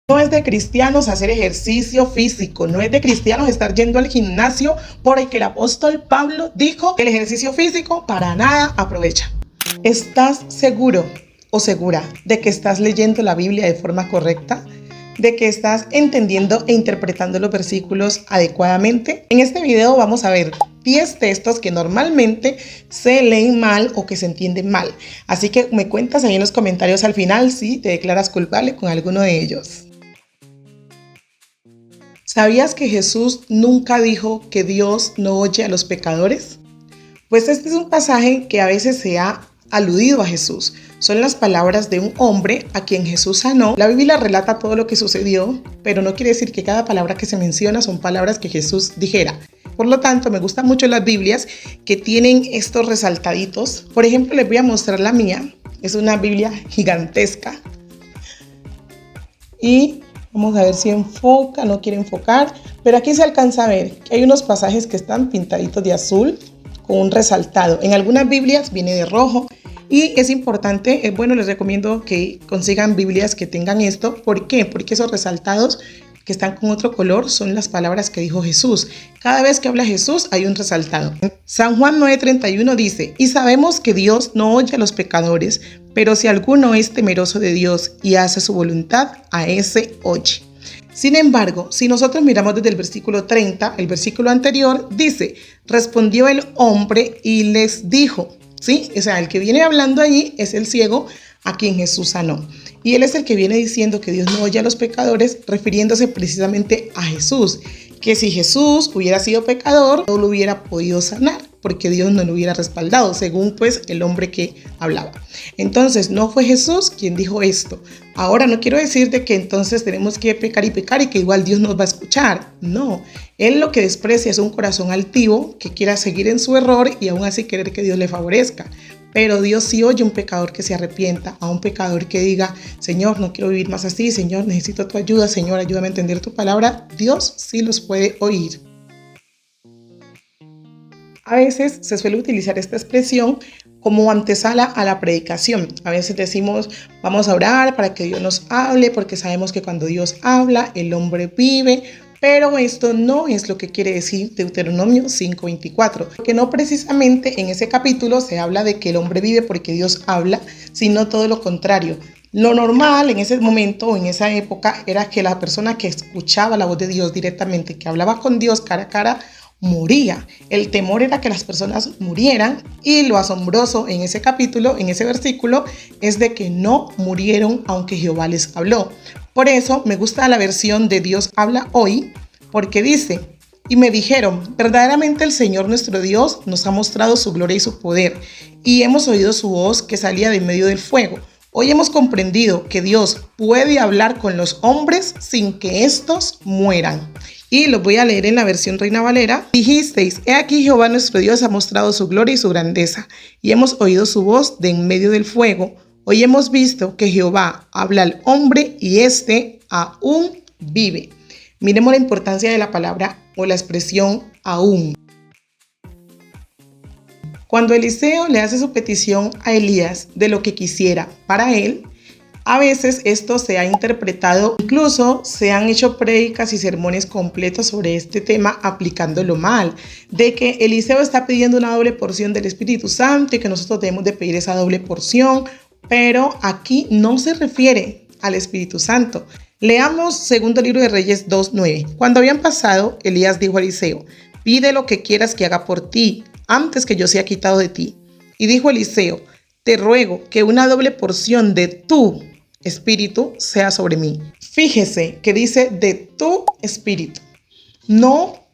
No es de cristianos hacer ejercicio físico, no es de cristianos estar yendo al gimnasio, porque el apóstol Pablo dijo que el ejercicio físico para nada aprovecha. ¿Estás seguro o segura de que estás leyendo la Biblia de forma correcta? ¿De que estás entendiendo e interpretando los versículos adecuadamente? En este video vamos a ver 10 textos que normalmente se leen mal o que se entienden mal. Así que me cuentas ahí en los comentarios al final si te declaras culpable con alguno de ellos. ¿Sabías que Jesús nunca dijo que Dios no oye a los pecadores? Pues este es un pasaje que a veces se ha aludido a Jesús. Son las palabras de un hombre a quien Jesús sanó. La Biblia relata todo lo que sucedió, pero no quiere decir que cada palabra que se menciona son palabras que Jesús dijera. Por lo tanto, me gustan mucho las Biblias que tienen estos resaltaditos. Por ejemplo, les voy a mostrar la mía. Es una Biblia gigantesca. Y vamos a ver si enfoca, no quiere enfocar, pero aquí se alcanza a ver que hay unos pasajes que están pintaditos de azul con un resaltado. En algunas Biblias viene de rojo y es importante, les recomiendo que consigan Biblias que tengan esto. ¿Por qué? Porque esos resaltados que están con otro color son las palabras que dijo Jesús. Cada vez que habla Jesús hay un resaltado. San Juan 9:31 dice: y sabemos que Dios no oye a los pecadores, pero si alguno es temeroso de Dios y hace su voluntad, a ese oye. Sin embargo, si nosotros miramos desde el versículo 30, el versículo anterior dice: respondió el hombre y les dijo, ¿sí? O sea, el que viene hablando allí es el ciego a quien Jesús sanó. Y él es el que viene diciendo que Dios no oye a los pecadores, refiriéndose precisamente a Jesús. Que si Jesús hubiera sido pecador, no lo hubiera podido sanar, porque Dios no lo hubiera respaldado, según pues el hombre que hablaba. Entonces, no fue Jesús quien dijo esto. Ahora, no quiero decir de que entonces tenemos que pecar y que igual Dios nos va a escuchar. No, Él lo que desprecia es un corazón altivo que quiera seguir en su error y aún así querer que Dios le favorezca. Pero Dios sí oye a un pecador que se arrepienta, a un pecador que diga: Señor, no quiero vivir más así, Señor, necesito tu ayuda, Señor, ayúdame a entender tu palabra. Dios sí los puede oír. A veces se suele utilizar esta expresión como antesala a la predicación. A veces decimos: vamos a orar para que Dios nos hable, porque sabemos que cuando Dios habla, el hombre vive. Pero esto no es lo que quiere decir Deuteronomio 5:24, porque no precisamente en ese capítulo se habla de que el hombre vive porque Dios habla, sino todo lo contrario. Lo normal en ese momento o en esa época era que la persona que escuchaba la voz de Dios directamente, que hablaba con Dios cara a cara, moría. El temor era que las personas murieran, y lo asombroso en ese capítulo, en ese versículo, es de que no murieron aunque Jehová les habló. Por eso me gusta la versión de Dios habla hoy, porque dice: y me dijeron, verdaderamente el Señor nuestro Dios nos ha mostrado su gloria y su poder, y hemos oído su voz que salía de medio del fuego. Hoy hemos comprendido que Dios puede hablar con los hombres sin que éstos mueran. Y lo voy a leer en la versión Reina Valera. Dijisteis: he aquí Jehová nuestro Dios ha mostrado su gloria y su grandeza, y hemos oído su voz de en medio del fuego. Hoy hemos visto que Jehová habla al hombre y éste aún vive. Miremos la importancia de la palabra o la expresión aún. Cuando Eliseo le hace su petición a Elías de lo que quisiera para él, a veces esto se ha interpretado, incluso se han hecho prédicas y sermones completos sobre este tema aplicándolo mal, de que Eliseo está pidiendo una doble porción del Espíritu Santo y que nosotros debemos de pedir esa doble porción, pero aquí no se refiere al Espíritu Santo. Leamos segundo libro de Reyes 2:9. Cuando habían pasado, Elías dijo a Eliseo: pide lo que quieras que haga por ti, antes que yo sea quitado de ti. Y dijo Eliseo: te ruego que una doble porción de tu espíritu sea sobre mí. Fíjese que dice de tu espíritu, no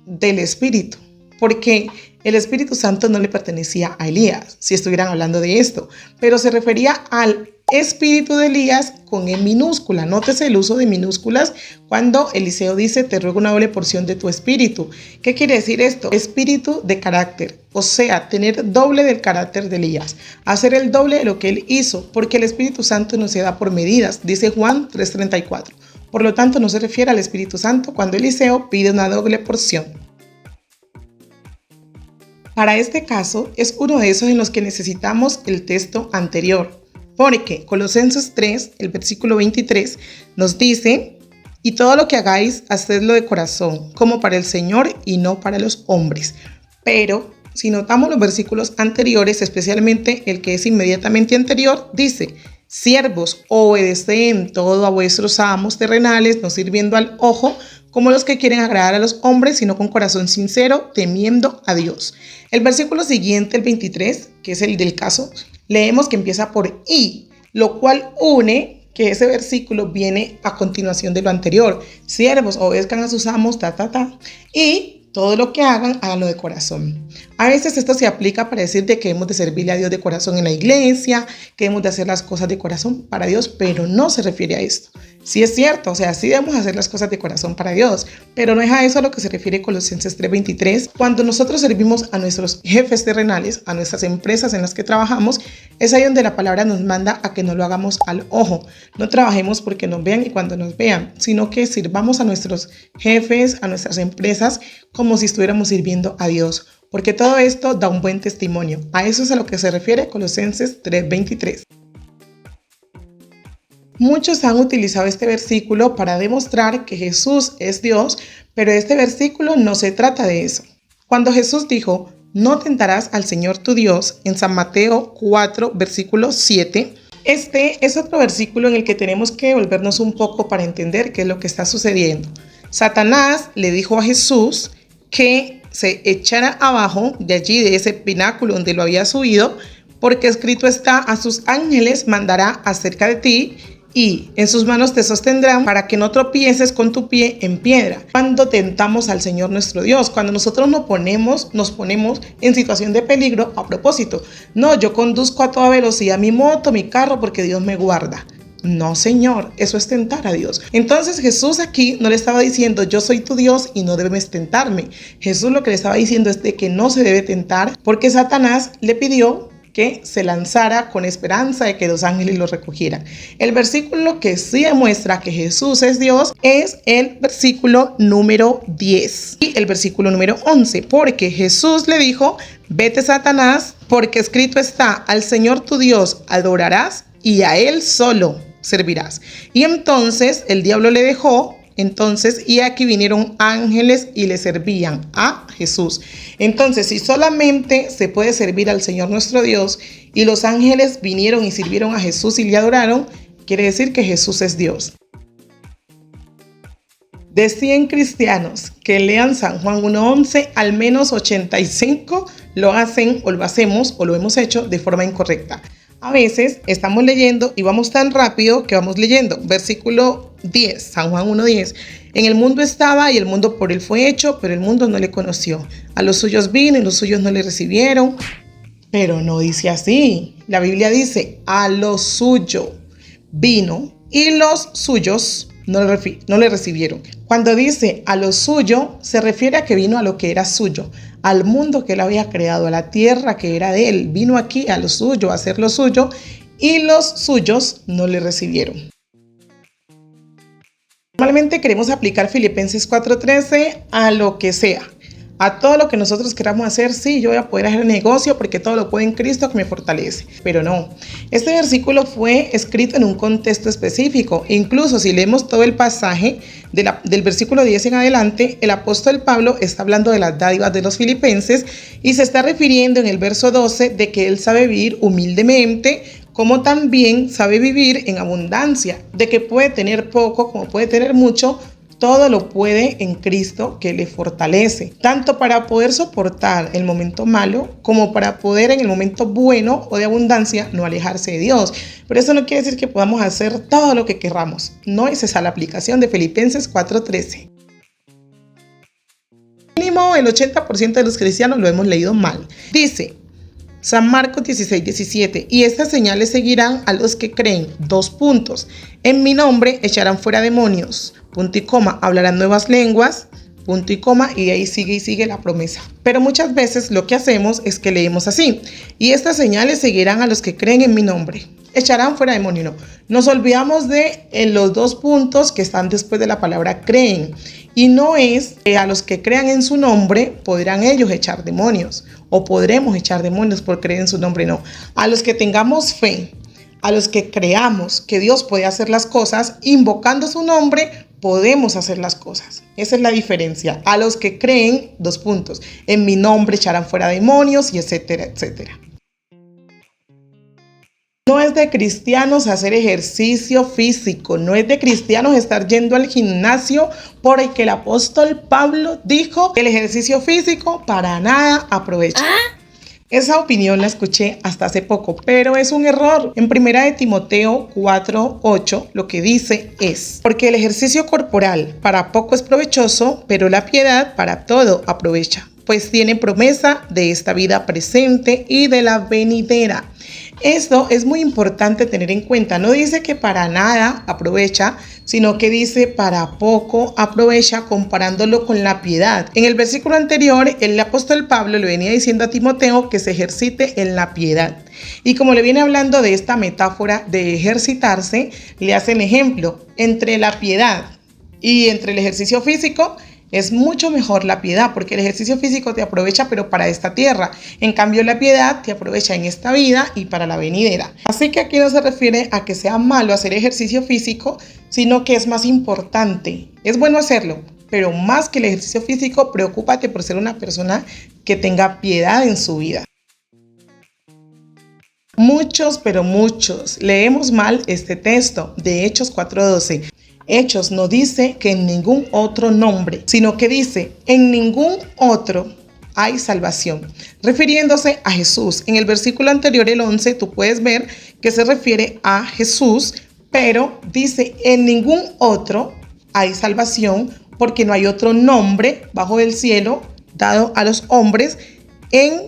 del espíritu, porque el Espíritu Santo no le pertenecía a Elías, si estuvieran hablando de esto, pero se refería al espíritu de Elías con E minúscula. Nótese el uso de minúsculas cuando Eliseo dice: te ruego una doble porción de tu espíritu. ¿Qué quiere decir esto? Espíritu de carácter, o sea, tener doble del carácter de Elías, hacer el doble de lo que él hizo, porque el Espíritu Santo no se da por medidas, dice Juan 3:34. Por lo tanto, no se refiere al Espíritu Santo cuando Eliseo pide una doble porción. Para este caso, es uno de esos en los que necesitamos el texto anterior. Porque Colosenses 3, el versículo 23, nos dice: y todo lo que hagáis, hacedlo de corazón, como para el Señor y no para los hombres. Pero si notamos los versículos anteriores, especialmente el que es inmediatamente anterior, dice: siervos, obedeced en todo a vuestros amos terrenales, no sirviendo al ojo, como los que quieren agradar a los hombres, sino con corazón sincero, temiendo a Dios. El versículo siguiente, el 23, que es el del caso, leemos que empieza por y, lo cual une que ese versículo viene a continuación de lo anterior. Siervos, obedezcan a sus amos, y todo lo que hagan, háganlo de corazón. A veces esto se aplica para decir de que hemos de servirle a Dios de corazón en la iglesia, que hemos de hacer las cosas de corazón para Dios, pero no se refiere a esto. Sí es cierto, o sea, sí debemos hacer las cosas de corazón para Dios, pero no es a eso a lo que se refiere Colosenses 3:23. Cuando nosotros servimos a nuestros jefes terrenales, a nuestras empresas en las que trabajamos, es ahí donde la palabra nos manda a que no lo hagamos al ojo. No trabajemos porque nos vean y cuando nos vean, sino que sirvamos a nuestros jefes, a nuestras empresas, como si estuviéramos sirviendo a Dios, porque todo esto da un buen testimonio. A eso es a lo que se refiere Colosenses 3:23. Muchos han utilizado este versículo para demostrar que Jesús es Dios, pero este versículo no se trata de eso. Cuando Jesús dijo: no tentarás al Señor tu Dios, en San Mateo 4, versículo 7, este es otro versículo en el que tenemos que volvernos un poco para entender qué es lo que está sucediendo. Satanás le dijo a Jesús que se echara abajo de allí, de ese pináculo donde lo había subido, porque escrito está: a sus ángeles mandará acerca de ti, y en sus manos te sostendrán para que no tropieces con tu pie en piedra. Cuando tentamos al Señor nuestro Dios, cuando nosotros nos ponemos en situación de peligro a propósito. No, yo conduzco a toda velocidad mi moto, mi carro, porque Dios me guarda. No, Señor, eso es tentar a Dios. Entonces Jesús aquí no le estaba diciendo: yo soy tu Dios y no debes tentarme. Jesús lo que le estaba diciendo es de que no se debe tentar, porque Satanás le pidió que se lanzara con esperanza de que los ángeles lo recogieran. El versículo que sí demuestra que Jesús es Dios es el versículo número 10 y el versículo número 11, porque Jesús le dijo: vete, Satanás, porque escrito está: al Señor tu Dios adorarás y a Él solo servirás. Y entonces el diablo le dejó. Y aquí vinieron ángeles y le servían a Jesús. Entonces, si solamente se puede servir al Señor nuestro Dios y los ángeles vinieron y sirvieron a Jesús y le adoraron, quiere decir que Jesús es Dios. De 100 cristianos que lean San Juan 1:11, al menos 85 lo hacen o lo hacemos o lo hemos hecho de forma incorrecta. A veces estamos leyendo y vamos tan rápido que vamos leyendo. Versículo 10, San Juan 1:10. En el mundo estaba y el mundo por él fue hecho, pero el mundo no le conoció. A los suyos vino y los suyos no le recibieron. Pero no dice así. La Biblia dice: a lo suyo vino y los suyos no le recibieron. Cuando dice a lo suyo, se refiere a que vino a lo que era suyo, al mundo que él había creado, a la tierra que era de él. Vino aquí a lo suyo, a hacer lo suyo, y los suyos no le recibieron. Normalmente queremos aplicar Filipenses 4:13 a lo que sea. A todo lo que nosotros queramos hacer, sí, yo voy a poder hacer negocio porque todo lo puedo en Cristo que me fortalece. Pero no, este versículo fue escrito en un contexto específico. Incluso si leemos todo el pasaje del versículo 10 en adelante, el apóstol Pablo está hablando de las dádivas de los filipenses y se está refiriendo en el verso 12 de que él sabe vivir humildemente, como también sabe vivir en abundancia, de que puede tener poco como puede tener mucho. Todo lo puede en Cristo que le fortalece, tanto para poder soportar el momento malo como para poder en el momento bueno o de abundancia no alejarse de Dios. Pero eso no quiere decir que podamos hacer todo lo que querramos. No es esa la aplicación de Filipenses 4:13. Mínimo el 80% de los cristianos lo hemos leído mal. Dice San Marcos 16:17, y estas señales seguirán a los que creen. En mi nombre echarán fuera demonios. Hablarán nuevas lenguas. Y de ahí sigue la promesa. Pero muchas veces lo que hacemos es que leemos así: y estas señales seguirán a los que creen en mi nombre. Echarán fuera demonios. Nos olvidamos de los 2 puntos que están después de la palabra creen. Y no es que a los que crean en su nombre podrán ellos echar demonios o podremos echar demonios por creer en su nombre, no. A los que tengamos fe, A los que creamos que Dios puede hacer las cosas, invocando su nombre, podemos hacer las cosas. Esa es la diferencia. A los que creen, en mi nombre echarán fuera demonios y etcétera, etcétera. No es de cristianos hacer ejercicio físico, no es de cristianos estar yendo al gimnasio, porque el apóstol Pablo dijo que el ejercicio físico para nada aprovecha. Esa opinión la escuché hasta hace poco, pero es un error. En 1 Timoteo 4:8 lo que dice es: porque el ejercicio corporal para poco es provechoso, pero la piedad para todo aprovecha, pues tiene promesa de esta vida presente y de la venidera. Esto es muy importante tener en cuenta. No dice que para nada aprovecha, sino que dice para poco aprovecha, comparándolo con la piedad. En el versículo anterior, el apóstol Pablo le venía diciendo a Timoteo que se ejercite en la piedad. Y como le viene hablando de esta metáfora de ejercitarse, le hacen ejemplo entre la piedad y entre el ejercicio físico. Es mucho mejor la piedad, porque el ejercicio físico te aprovecha, pero para esta tierra. En cambio, la piedad te aprovecha en esta vida y para la venidera. Así que aquí no se refiere a que sea malo hacer ejercicio físico, sino que es más importante. Es bueno hacerlo, pero más que el ejercicio físico, preocúpate por ser una persona que tenga piedad en su vida. Muchos, pero muchos, leemos mal este texto de Hechos 4:12. Hechos no dice que en ningún otro nombre, sino que dice en ningún otro hay salvación, refiriéndose a Jesús. En el versículo anterior, el 11, tú puedes ver que se refiere a Jesús, pero dice en ningún otro hay salvación, porque no hay otro nombre bajo el cielo dado a los hombres en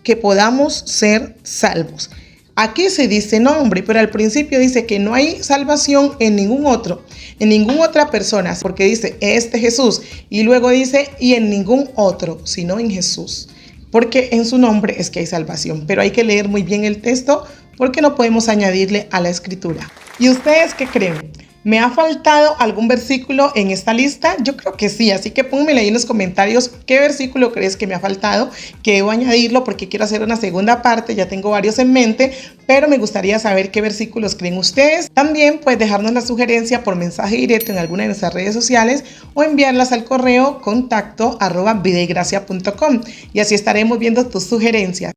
que podamos ser salvos. Aquí se dice nombre, pero al principio dice que no hay salvación en ninguna otra persona, porque dice este Jesús, y luego dice y en ningún otro, sino en Jesús, porque en su nombre es que hay salvación. Pero hay que leer muy bien el texto, porque no podemos añadirle a la escritura. ¿Y ustedes qué creen? ¿Me ha faltado algún versículo en esta lista? Yo creo que sí, así que pónganmelo ahí en los comentarios qué versículo crees que me ha faltado, que debo añadirlo porque quiero hacer una segunda parte. Ya tengo varios en mente, pero me gustaría saber qué versículos creen ustedes. También puedes dejarnos la sugerencia por mensaje directo en alguna de nuestras redes sociales o enviarlas al correo contacto@vidagracia.com, y así estaremos viendo tus sugerencias.